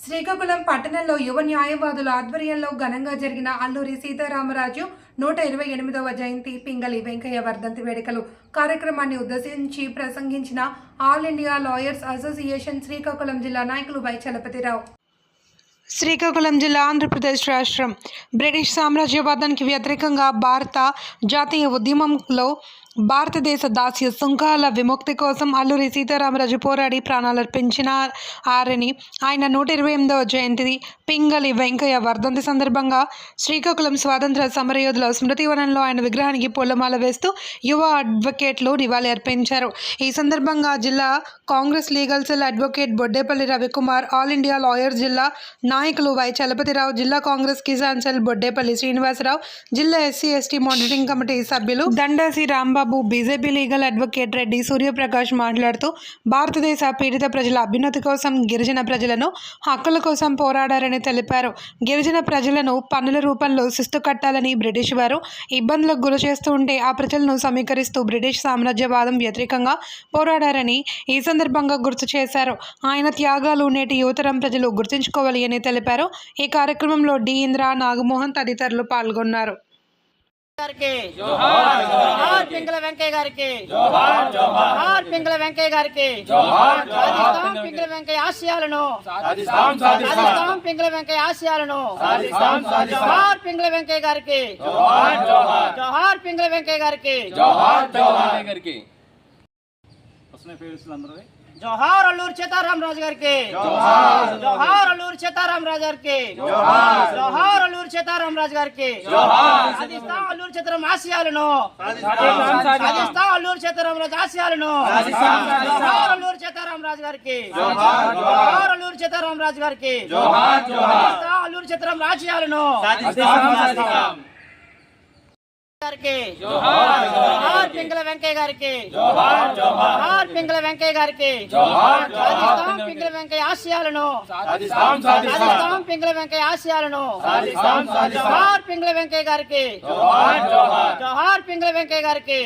శ్రీకాకుళం పట్టణంలో యువ న్యాయవాదుల ఆధ్వర్యంలో ఘనంగా జరిగిన అల్లూరి సీతారామరాజు 128వ జయంతి పింగళి వెంకయ్య వర్ధంతి వేడుకలు కార్యక్రమాన్ని ఉద్దేశించి ప్రసంగించిన all India lawyers association Srikakulam జిల్లా నాయకులు వై చలపతిరావు. శ్రీకాకుళం జిల్లా ఆంధ్రప్రదేశ్ రాష్ట్రం బ్రిటిష్ సామ్రాజ్యవాదానికి వ్యతిరేకంగా భారత జాతీయ ఉద్యమంలో భారతదేశ దాస్య సుంకాల విముక్తి కోసం అల్లూరి సీతారామరాజు పోరాడి ప్రాణాలర్పించినారని ఆయన 128వ జయంతి పింగళి వెంకయ్య వర్ధంతి సందర్భంగా శ్రీకాకుళం స్వాతంత్ర సమరయోధుల స్మృతివనంలో ఆయన విగ్రహానికి పూలమాల వేస్తూ యువ అడ్వకేట్లు నివాళి అర్పించారు. ఈ సందర్భంగా జిల్లా Congress legal cell advocate Boddepalli Ravikumar, all India lawyers జిల్లా నాయకులు వై చలపతిరావు, జిల్లా కాంగ్రెస్ కిసాన్ సెల్ బొడ్డేపల్లి శ్రీనివాసరావు, జిల్లా ఎస్సీ ఎస్టీ మానిటరింగ్ కమిటీ సభ్యులు Dandasi Rambabu, BJP legal advocate Reddy Suryaprakash మాట్లాడుతూ భారతదేశ పీడిత ప్రజల అభ్యున్నతి కోసం గిరిజన ప్రజలను హక్కుల కోసం పోరాడారని తెలిపారు. గిరిజన ప్రజలను పన్నుల రూపంలో శిస్తు కట్టాలని బ్రిటిష్ వారు ఇబ్బందులకు గురి చేస్తూ ఉంటే ఆ ప్రజలను సమీకరిస్తూ బ్రిటిష్ సామ్రాజ్యవాదం వ్యతిరేకంగా పోరాడారని ఈ సందర్భంగా గుర్తు చేశారు. ఆయన త్యాగాలు నేటి యువతరం ప్రజలు గుర్తుంచుకోవాలి అని తెలిపారు. ఈ కార్యక్రమంలో డి ఇంద్ర, నాగమోహన్ తదితరులు పాల్గొన్నారు. పింగళ వెంకయ్య గారికి పింగళ వెంకయ్య గారికి పింగళ వెంకయ్య ఆశయాలను పింగళ వెంకయ్య ఆశయాలను పింగళ వెంకయ్య గారికి పింగళ వెంకయ్య గారికి జోహార్ అల్లూరి సీతారామరాజు గారికి జోహార్ అల్లూరి సీతారామరాజు గారికి జోహార్ అల్లూరి సీతారామరాజు గారికి సాధిస్తాం అల్లూరి సీతారాం ఆశయాలను సాధిస్తాం అల్లూరి సీతారామరాజు ఆశయాలను జోహార్ అల్లూరి సీతారామరాజు గారికి జోహార్ అల్లూరి సీతారామరాజు గారికి సాధిస్తాం అల్లూరి సీతారాం ఆశయాలను పింగళ వెంకయ్య గారికి పింగళ వెంకయ్య గారికి పింగళ వెంకయ్య ఆశయాలను పింగళ వెంకయ్య ఆశయాలను పింగళ వెంకయ్య గారికి జోహార్ పింగళ వెంకయ్య గారికి